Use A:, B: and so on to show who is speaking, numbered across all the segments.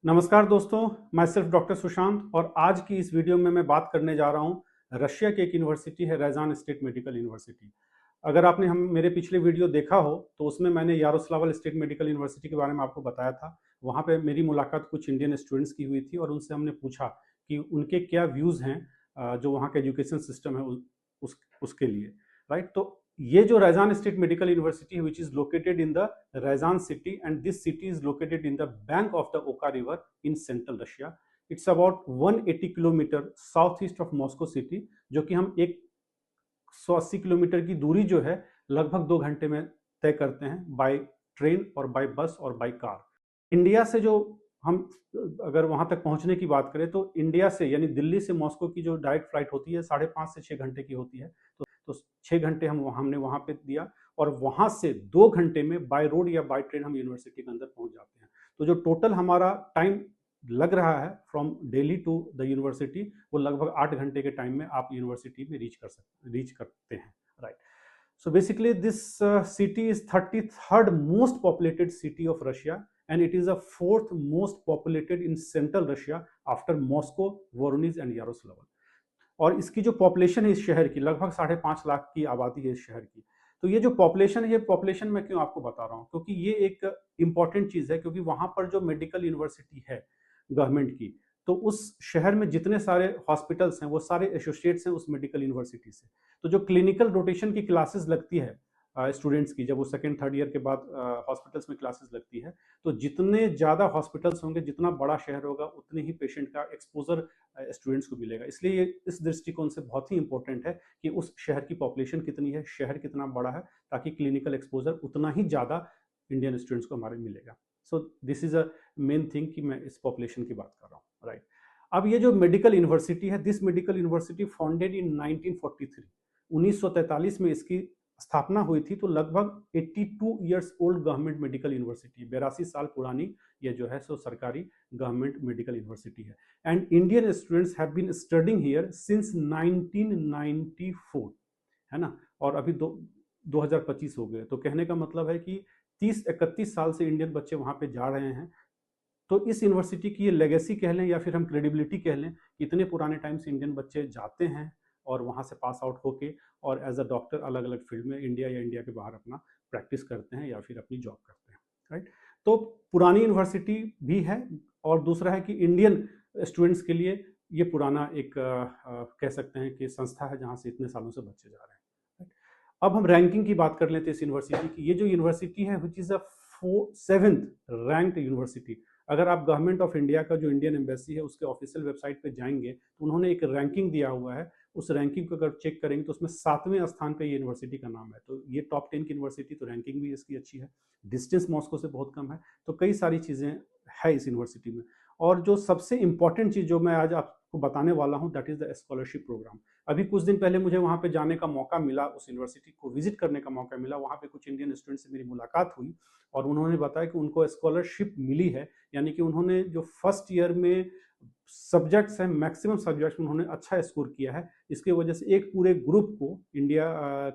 A: नमस्कार दोस्तों, मैं सिर्फ डॉक्टर सुशांत और आज की इस वीडियो में मैं बात करने जा रहा हूं रशिया की एक यूनिवर्सिटी है रायजान स्टेट मेडिकल यूनिवर्सिटी। अगर आपने हम मेरे पिछले वीडियो देखा हो तो उसमें मैंने यारोस्लावल स्टेट मेडिकल यूनिवर्सिटी के बारे में आपको बताया था। वहां पे मेरी मुलाकात कुछ इंडियन स्टूडेंट्स की हुई थी और उनसे हमने पूछा कि उनके क्या व्यूज़ हैं जो वहाँ का एजुकेशन सिस्टम है उसके लिए, राइट। तो ये जो Ryazan state medical university which is located in the Ryazan city and this city is located in the bank of the Oka river in central Russia. It's about 180 kilometre south east of Moscow city, जो कि हम 180 kilometre की दूरी जो है लगभग 2 घंटे में तय करते हैं बाय ट्रेन और बाय बस और बाय कार। इंडिया से जो हम अगर वहां तक पहुंचने की बात करें तो इंडिया से यानी दिल्ली से मॉस्को की जो डायरेक्ट फ्लाइट होती है 5.5 से 6 घंटे की होती है। तो 6 घंटे हमने वहां पे दिया और वहां से 2 घंटे में बाय रोड या बाय ट्रेन हम यूनिवर्सिटी के अंदर पहुंच जाते हैं। तो जो टोटल हमारा टाइम लग रहा है from Delhi to the university वो लगभग 8 घंटे के टाइम में आप यूनिवर्सिटी में रीच करते हैं, right. So basically this city is 33rd most populated city of Russia and it is the 4th most populated in central Russia after Moscow, Voronezh and Yaroslavl। और इसकी जो पॉपुलेशन है इस शहर की लगभग 5.5 लाख की आबादी है इस शहर की। तो ये जो पॉपुलेशन है, ये पॉपुलेशन मैं क्यों आपको बता रहा हूँ, क्योंकि ये एक इंपॉर्टेंट चीज है। क्योंकि वहां पर जो मेडिकल यूनिवर्सिटी है गवर्नमेंट की, तो उस शहर में जितने सारे हॉस्पिटल्स हैं वो सारे एसोसिएट्स हैं उस मेडिकल यूनिवर्सिटी से। तो जो क्लिनिकल रोटेशन की क्लासेस लगती है स्टूडेंट्स की, जब वो सेकेंड थर्ड ईयर के बाद हॉस्पिटल्स में क्लासेस लगती है, तो जितने ज़्यादा हॉस्पिटल्स होंगे, जितना बड़ा शहर होगा, उतने ही पेशेंट का एक्सपोजर स्टूडेंट्स को मिलेगा। इसलिए ये इस दृष्टिकोण से बहुत ही इंपॉर्टेंट है कि उस शहर की पॉपुलेशन कितनी है, शहर कितना बड़ा है, ताकि क्लिनिकल एक्सपोजर उतना ही ज़्यादा इंडियन स्टूडेंट्स को हमारे मिलेगा। So this is a main thing कि मैं इस पॉपुलेशन की बात कर रहा हूँ, राइट। अब ये जो मेडिकल यूनिवर्सिटी है, this medical university founded in 1943, 1943 में इसकी स्थापना हुई थी। तो लगभग 82 years old government medical university, 82 साल पुरानी ये जो है सो सरकारी गवर्नमेंट मेडिकल यूनिवर्सिटी है। And Indian students have been studying here since 1994, है ना। और अभी 2025 हो गए, तो कहने का मतलब है कि 30-31 साल से इंडियन बच्चे वहां पे जा रहे हैं। तो इस यूनिवर्सिटी की ये लेगेसी कह लें या फिर हम क्रेडिबिलिटी कह लें, इतने पुराने टाइम से इंडियन बच्चे जाते हैं और वहाँ से पास आउट होके और एज अ डॉक्टर अलग अलग फील्ड में इंडिया या इंडिया के बाहर अपना प्रैक्टिस करते हैं या फिर अपनी जॉब करते हैं, राइट। तो पुरानी यूनिवर्सिटी भी है और दूसरा है कि इंडियन स्टूडेंट्स के लिए ये पुराना एक कह सकते हैं कि संस्था है जहाँ से इतने सालों से बच्चे जा रहे हैं। अब हम रैंकिंग की बात कर लेते हैं इस यूनिवर्सिटी की। ये जो यूनिवर्सिटी है which is a 7th ranked university. अगर आप गवर्नमेंट ऑफ इंडिया का जो इंडियन एम्बेसी है उसके ऑफिशियल वेबसाइट पे जाएंगे तो उन्होंने एक रैंकिंग दिया हुआ है। उस रैंकिंग को अगर चेक करेंगे तो उसमें 7वें स्थान पे ये यूनिवर्सिटी का नाम है। तो ये टॉप 10 की यूनिवर्सिटी, तो रैंकिंग भी इसकी अच्छी है, डिस्टेंस मॉस्को से बहुत कम है। तो कई सारी चीज़ें है इस यूनिवर्सिटी में। और जो सबसे इंपॉर्टेंट चीज़ जो मैं आज आपको बताने वाला हूँ, that is the scholarship programme. अभी कुछ दिन पहले मुझे वहाँ पे जाने का मौका मिला, उस यूनिवर्सिटी को विजिट करने का मौका मिला। वहाँ पे कुछ इंडियन स्टूडेंट से मेरी मुलाकात हुई और उन्होंने बताया कि उनको स्कॉलरशिप मिली है। यानी कि उन्होंने जो फर्स्ट ईयर में सब्जेक्ट्स हैं, मैक्सिमम सब्जेक्ट्स में उन्होंने अच्छा स्कोर किया है। इसकी वजह से एक पूरे ग्रुप को, इंडिया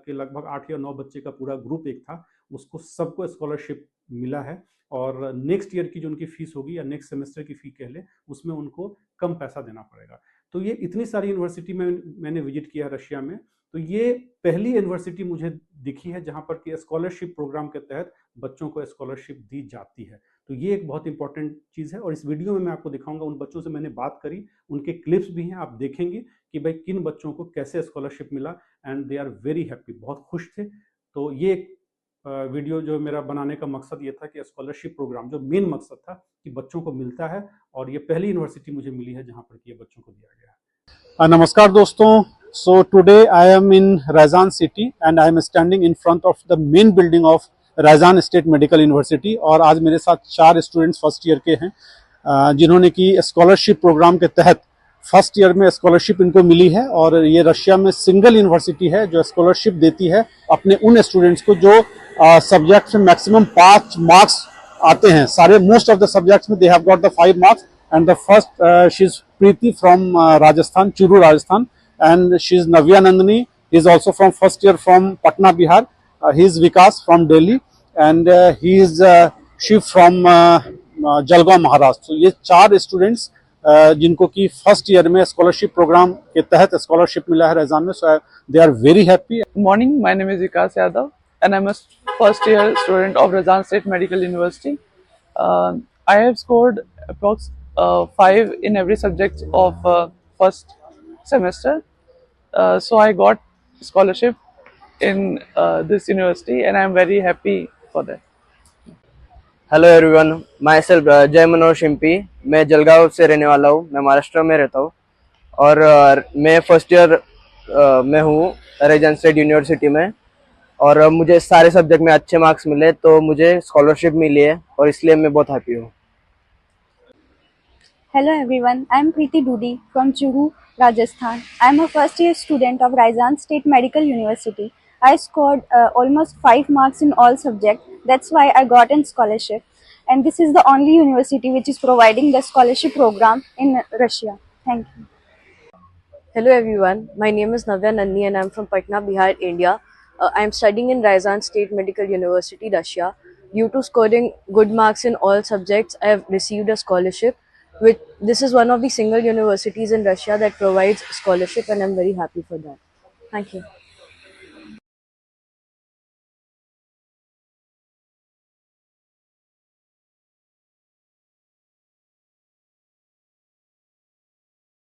A: के लगभग 8 या 9 बच्चे का पूरा ग्रुप एक था, उसको सबको स्कॉलरशिप मिला है। और नेक्स्ट ईयर की जो उनकी फीस होगी या नेक्स्ट सेमेस्टर की फी कह लें, उसमें उनको कम पैसा देना पड़ेगा। तो ये इतनी सारी यूनिवर्सिटी में मैंने विजिट किया रशिया में, तो ये पहली यूनिवर्सिटी मुझे दिखी है जहाँ पर कि स्कॉलरशिप प्रोग्राम के तहत बच्चों को स्कॉलरशिप दी जाती है। तो ये एक बहुत इंपॉर्टेंट चीज़ है और इस वीडियो में मैं आपको दिखाऊंगा। उन बच्चों से मैंने बात करी, उनके क्लिप्स भी हैं, आप देखेंगे कि भाई किन बच्चों को कैसे स्कॉलरशिप मिला and they are very happy, बहुत खुश थे। तो ये एक वीडियो जो मेरा बनाने का मकसद ये था कि स्कॉलरशिप प्रोग्राम जो मेन मकसद था कि बच्चों को मिलता है, और ये पहली यूनिवर्सिटी मुझे मिली है जहाँ पर कि ये बच्चों को दिया गया है। नमस्कार दोस्तों, so today I am in Ryazan city and I am standing in front of the main building of Ryazan state medical university. और आज मेरे साथ 4 स्टूडेंट्स फर्स्ट ईयर के हैं जिन्होंने कि स्कॉलरशिप प्रोग्राम के तहत फर्स्ट ईयर में स्कॉलरशिप इनको मिली है। और ये रशिया में सिंगल यूनिवर्सिटी है जो स्कॉलरशिप देती है अपने उन स्टूडेंट्स को जो सब्जेक्ट्स में मैक्सिमम 5 मार्क्स आते हैं। सारे मोस्ट ऑफ द सब्जेक्ट्स में they have got the 5 marks and the first she is Preeti from Rajasthan, Churu Rajasthan, and she is Navya Nandini. He is also from first year from Patna, Bihar. He is Vikas from Delhi, and he is Shiv from Jalgaon Maharashtra. तो ये 4 students जिनको कि first year में scholarship programme के तहत scholarship मिला है Ryazan में, so they are very happy.
B: Morning, my name is Vikas Yadav and I'm a first year student of Rajasthan State Medical University. I have scored approx 5 in every subject of first semester. So I got scholarship in this university and I'm very happy for that.
C: Hello everyone, my self जय मनोज शिम्पी। मैं जलगांव से रहने वाला हूँ। मैं महाराष्ट्र में रहता हूँ और मैं फर्स्ट ईयर में हूँ राजस्थान स्टेट यूनिवर्सिटी में। और मुझे सारे सब्जेक्ट में अच्छे मार्क्स मिले तो मुझे स्कॉलरशिप मिली है और इसलिए मैं बहुत हैप्पी हूँ।
D: Hello everyone, I am Preeti Dudi from Chuhu, Rajasthan. I am a first year student of Rajasthan State Medical University. I scored almost 5 marks in all subjects. That's why I got a scholarship. And this is the only university which is providing the scholarship program in Russia. Thank you.
E: Hello everyone, my name is Navya Nanni and I am from Patna, Bihar, India. I am studying in Rajasthan State Medical University, Russia. Due to scoring good marks in all subjects, I have received a scholarship. This is one of the single universities in Russia that provides scholarship and I am very happy for that. Thank you.